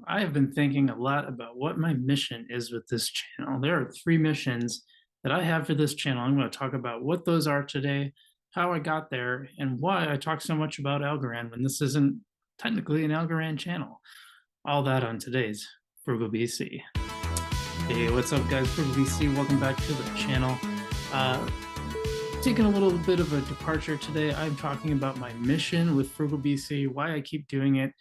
I have been thinking a lot about what my mission is with this channel. There are three missions that I have for this channel. I'm going to talk about what those are today, how I got there, and why I talk so much about Algorand when this isn't technically an Algorand channel. All that on today's Frugal BC. Hey, what's up, guys? Frugal BC, welcome back to the channel. Taking a little bit of a departure today. I'm talking about my mission with Frugal BC, why I keep doing it,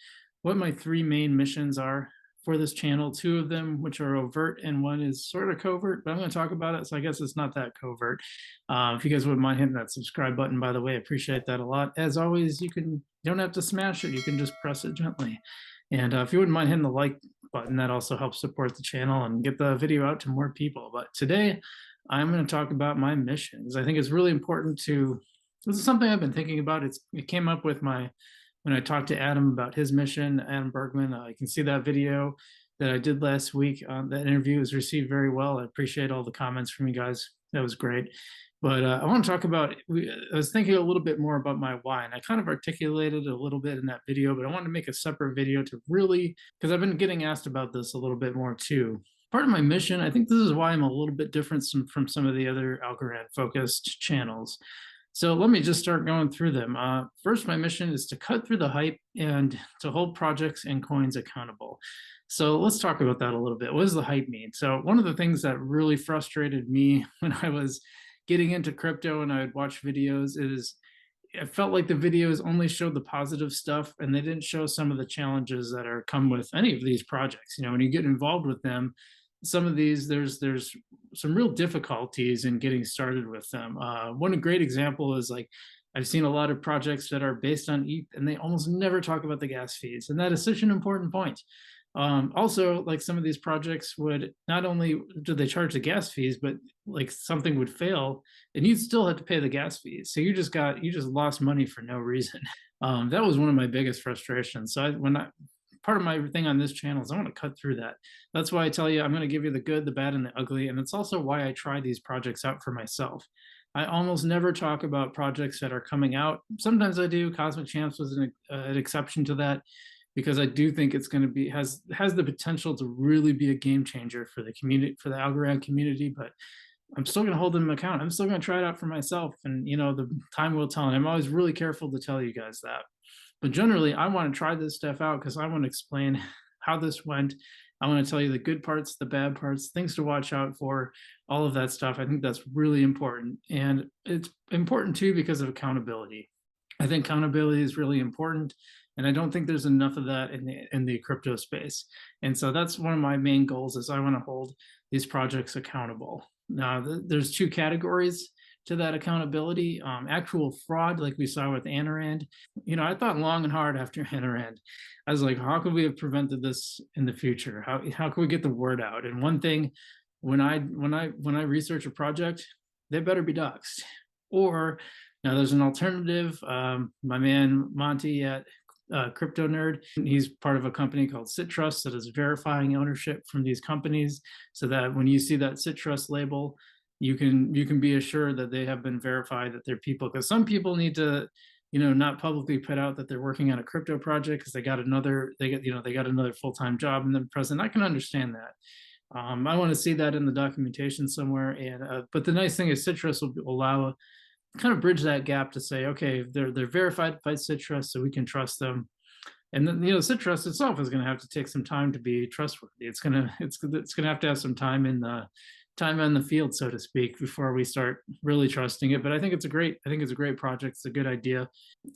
what my three main missions are for this channel, two of them which are overt and one is sort of covert, but I'm going to talk about it, so I guess it's not that covert. If you guys wouldn't mind hitting that subscribe button, by the way, I appreciate that a lot. As always, you don't have to smash it, you can just press it gently. And if you wouldn't mind hitting the like button, that also helps support the channel and get the video out to more people. But today, I'm going to talk about my missions. I think it's really important this is something I've been thinking about. It came up with when I talked to Adam about his mission, Adam Bergman. You can see that video that I did last week. That interview was received very well. I appreciate all the comments from you guys. That was great. But I want to talk about, I was thinking a little bit more about my why, and I kind of articulated a little bit in that video, but I wanted to make a separate video to really, because I've been getting asked about this a little bit more too. Part of my mission, I think this is why I'm a little bit different from some of the other Algorand focused channels. So let me just start going through them. First, my mission is to cut through the hype and to hold projects and coins accountable. So let's talk about that a little bit. What does the hype mean? So one of the things that really frustrated me when I was getting into crypto and I would watch videos is it felt like the videos only showed the positive stuff and they didn't show some of the challenges that are come with any of these projects. When you get involved with them, some of these there's some real difficulties in getting started with them. One great example is, like, I've seen a lot of projects that are based on ETH and they almost never talk about the gas fees, and that is such an important point. Also, like, some of these projects would not only do they charge the gas fees, but like something would fail and you'd still have to pay the gas fees, so you just lost money for no reason. That was one of my biggest frustrations. So part of my thing on this channel is I want to cut through that. That's why I tell you I'm going to give you the good, the bad, and the ugly. And it's also why I try these projects out for myself. I almost never talk about projects that are coming out. Sometimes I do. Cosmic Champs was an exception to that, because I do think it's going to be has the potential to really be a game changer for the community, for the Algorand community. But I'm still going to hold them account. I'm still going to try it out for myself, and the time will tell. And I'm always really careful to tell you guys that. But generally, I want to try this stuff out because I want to explain how this went. I want to tell you the good parts, the bad parts, things to watch out for, all of that stuff. I think that's really important. And it's important too because of accountability. I think accountability is really important, and I don't think there's enough of that in the crypto space. And so that's one of my main goals, is I want to hold these projects accountable. Now, there's two categories to that accountability. Actual fraud, like we saw with Algorand. I thought long and hard after Algorand. I was like, how could we have prevented this in the future? How can we get the word out? And one thing, when I research a project, they better be doxxed. Or now there's an alternative. My man Monty at Crypto Nerd, he's part of a company called Citrus that is verifying ownership from these companies, so that when you see that Citrus label, you can be assured that they have been verified, that they're people. Because some people need to not publicly put out that they're working on a crypto project because they got another full-time job in the present. I can understand that. I want to see that in the documentation somewhere. And but the nice thing is Citrus will allow kind of bridge that gap to say, okay, they're verified by Citrus, so we can trust them. And then Citrus itself is going to have to take some time to be trustworthy. It's gonna have to have some time in the field, so to speak, before we start really trusting it. But I think it's a great project. It's a good idea.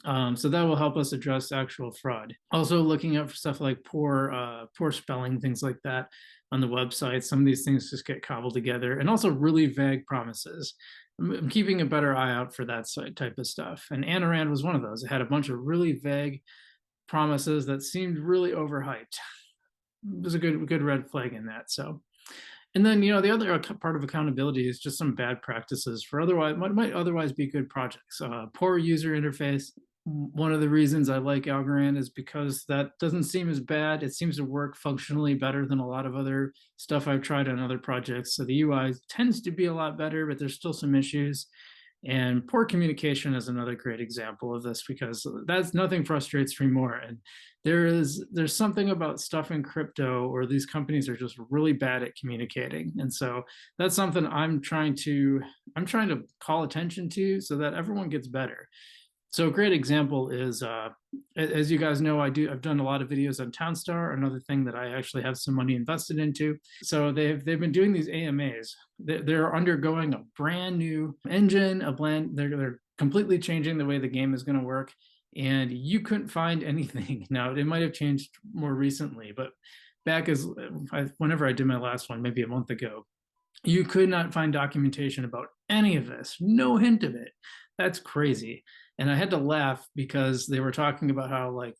So that will help us address actual fraud. Also, looking out for stuff like poor spelling, things like that on the website. Some of these things just get cobbled together, and also really vague promises. I'm keeping a better eye out for that type of stuff. And Algorand was one of those. It had a bunch of really vague promises that seemed really overhyped. There's a good red flag in that. So. And then, the other part of accountability is just some bad practices for might otherwise be good projects. Poor user interface. One of the reasons I like Algorand is because that doesn't seem as bad. It seems to work functionally better than a lot of other stuff I've tried on other projects. So the UI tends to be a lot better, but there's still some issues. And poor communication is another great example of this, because that's nothing frustrates me more. And there's something about stuff in crypto, or these companies are just really bad at communicating. And so that's something I'm trying to call attention to so that everyone gets better. So a great example is, as you guys know, I've done a lot of videos on Townstar, another thing that I actually have some money invested into. So they've been doing these AMAs. They're undergoing a brand new engine, they're completely changing the way the game is going to work. And you couldn't find anything. Now, it might have changed more recently, but whenever I did my last one, maybe a month ago, you could not find documentation about any of this, no hint of it. That's crazy. And I had to laugh because they were talking about how, like,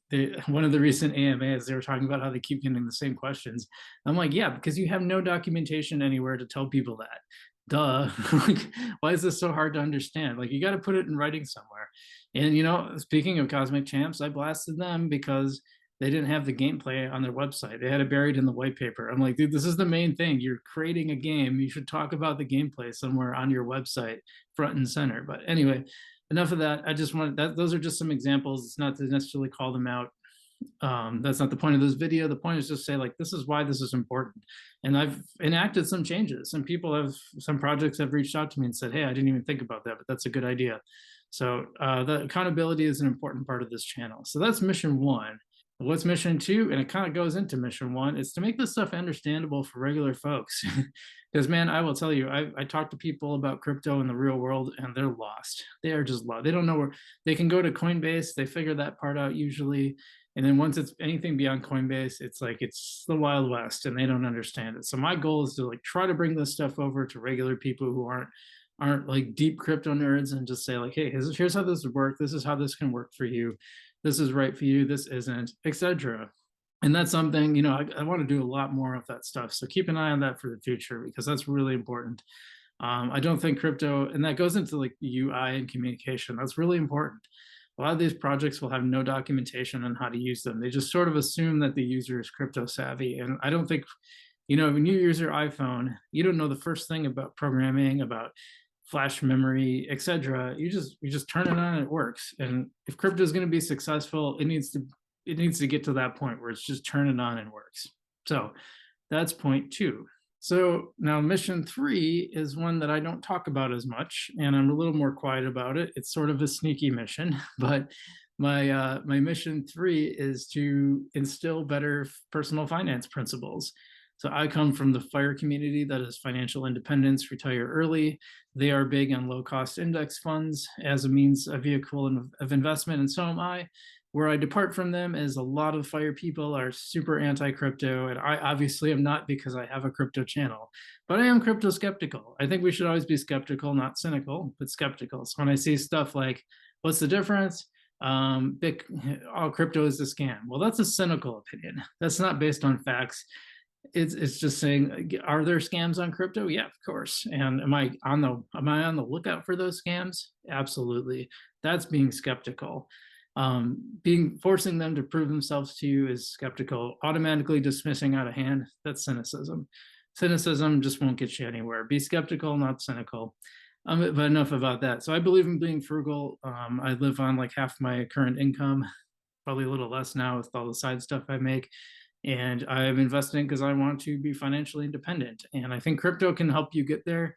one of the recent AMAs, they were talking about how they keep getting the same questions. I'm like, yeah, because you have no documentation anywhere to tell people that. Duh. Like, why is this so hard to understand? Like, you got to put it in writing somewhere. And, speaking of Cosmic Champs, I blasted them because they didn't have the gameplay on their website. They had it buried in the white paper. I'm like, dude, this is the main thing. You're creating a game. You should talk about the gameplay somewhere on your website, front and center. But anyway, enough of that. I just wanted that. Those are just some examples. It's not to necessarily call them out. That's not the point of this video. The point is just say, like, this is why this is important. And I've enacted some changes. Some projects have reached out to me and said, hey, I didn't even think about that, but that's a good idea. So the accountability is an important part of this channel. So that's mission 1. What's mission 2? And it kind of goes into mission 1, is to make this stuff understandable for regular folks. Because, man, I will tell you, I talk to people about crypto in the real world, and they're lost. They are just lost. They don't know where they can go to Coinbase. They figure that part out usually. And then once it's anything beyond Coinbase, it's like it's the Wild West, and they don't understand it. So my goal is to, like, try to bring this stuff over to regular people who aren't like deep crypto nerds, and just say, like, hey, here's how this works. This is how this can work for you. This is right for you, this isn't, etc. And that's something, I want to do a lot more of that stuff. So keep an eye on that for the future, because that's really important. I don't think crypto, and that goes into, like, the UI and communication. That's really important. A lot of these projects will have no documentation on how to use them. They just sort of assume that the user is crypto savvy. And I don't think, when you use your iPhone, you don't know the first thing about programming, about flash memory, etc. You just turn it on and it works. And if crypto is going to be successful, it needs to get to that point where it's just turn it on and works. So that's point 2. So now mission 3 is one that I don't talk about as much, and I'm a little more quiet about it. It's sort of a sneaky mission, but my mission 3 is to instill better personal finance principles. So I come from the FIRE community, that is financial independence, retire early. They are big on low-cost index funds as a vehicle of investment, and so am I. Where I depart from them is a lot of FIRE people are super anti-crypto, and I obviously am not, because I have a crypto channel, but I am crypto skeptical. I think we should always be skeptical, not cynical, but skeptical. So when I see stuff like, what's the difference? Crypto is a scam. Well, that's a cynical opinion. That's not based on facts. It's just saying, are there scams on crypto? Yeah, of course. And am I on the lookout for those scams? Absolutely. That's being skeptical. Forcing them to prove themselves to you is skeptical. Automatically dismissing out of hand, that's cynicism. Cynicism just won't get you anywhere. Be skeptical, not cynical. But enough about that. So I believe in being frugal. I live on like half my current income, probably a little less now with all the side stuff I make. And I'm investing because I want to be financially independent. And I think crypto can help you get there.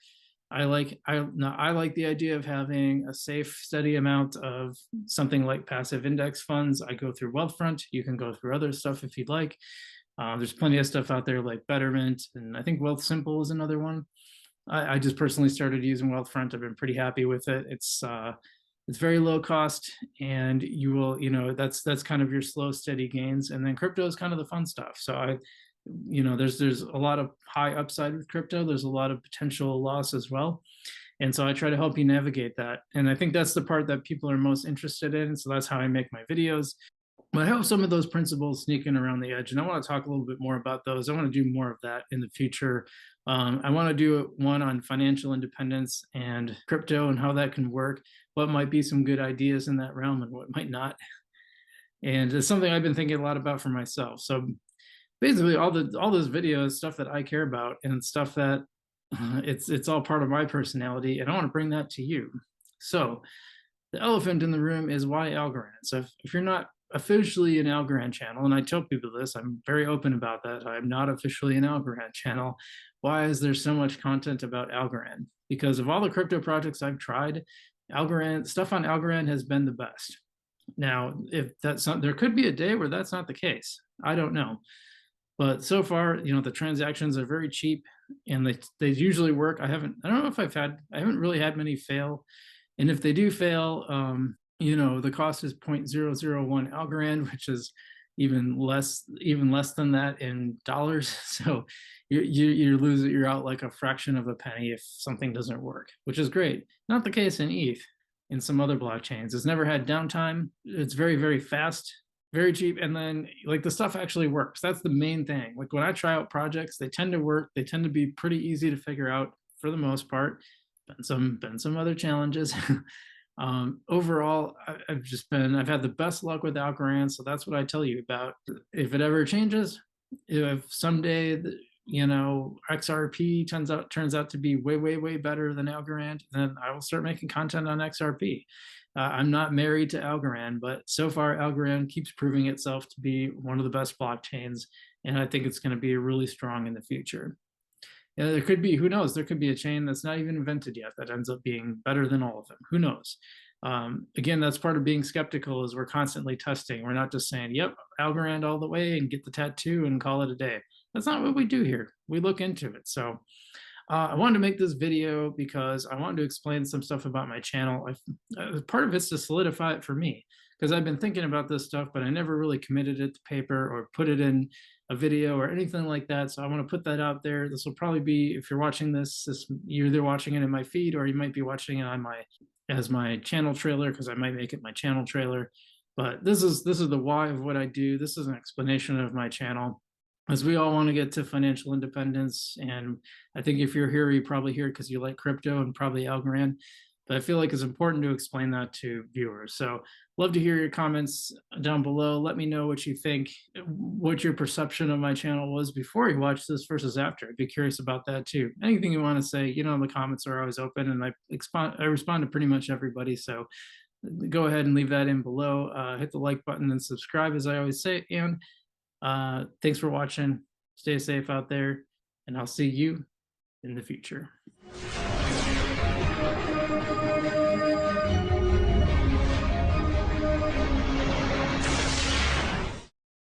I like the idea of having a safe, steady amount of something like passive index funds. I go through Wealthfront. You can go through other stuff if you'd like. There's plenty of stuff out there like Betterment, and I think Wealthsimple is another one. I just personally started using Wealthfront. I've been pretty happy with it. It's very low cost, and you will, that's kind of your slow, steady gains. And then crypto is kind of the fun stuff. So there's a lot of high upside with crypto. There's a lot of potential loss as well. And so I try to help you navigate that. And I think that's the part that people are most interested in. So that's how I make my videos. But I have some of those principles sneaking around the edge, and I want to talk a little bit more about those. I want to do more of that in the future. I want to do one on financial independence and crypto and how that can work, what might be some good ideas in that realm and what might not. And it's something I've been thinking a lot about for myself. So basically all those videos, stuff that I care about and stuff that it's all part of my personality, and I want to bring that to you. So the elephant in the room is why Algorand. So if you're not officially an Algorand channel, and I tell people this, I'm very open about that. I'm not officially an Algorand channel. Why is there so much content about Algorand? Because of all the crypto projects I've tried, Algorand stuff on Algorand has been the best. Now, if that's not, there could be a day where that's not the case. I don't know. But so far, the transactions are very cheap and they usually work. I don't know if I haven't really had many fail. And if they do fail, the cost is 0.001 Algorand, which is even less than that in dollars. So you're out like a fraction of a penny if something doesn't work, which is great. Not the case in ETH. In some other blockchains, it's never had downtime. It's very, very fast, very cheap, and then like the stuff actually works. That's the main thing. Like when I try out projects, they tend to work. They tend to be pretty easy to figure out for the most part. Been some other challenges. Overall, I've had the best luck with Algorand, so that's what I tell you about. If it ever changes, if someday XRP turns out to be way, way, way better than Algorand, then I will start making content on XRP. I'm not married to Algorand, but so far Algorand keeps proving itself to be one of the best blockchains, and I think it's going to be really strong in the future. There could be, who knows, there could be a chain that's not even invented yet that ends up being better than all of them. Who knows? Again, that's part of being skeptical, is we're constantly testing. We're not just saying, yep, Algorand all the way and get the tattoo and call it a day. That's not what we do here. We look into it. So I wanted to make this video because I wanted to explain some stuff about my channel. Part of it's to solidify it for me, because I've been thinking about this stuff, but I never really committed it to paper or put it in a video or anything like that. So I want to put that out there. This will probably be, if you're watching this, you're either watching it in my feed or you might be watching it on as my channel trailer, because I might make it my channel trailer. But this is the why of what I do. This is an explanation of my channel, as we all want to get to financial independence. And I think if you're here, you're probably here because you like crypto and probably Algorand. But I feel like it's important to explain that to viewers. So love to hear your comments down below. Let me know what you think, what your perception of my channel was before you watched this versus after. I'd be curious about that too. Anything you want to say, the comments are always open, and I respond to pretty much everybody. So go ahead and leave that in below. Hit the like button and subscribe, as I always say. And thanks for watching. Stay safe out there, and I'll see you in the future.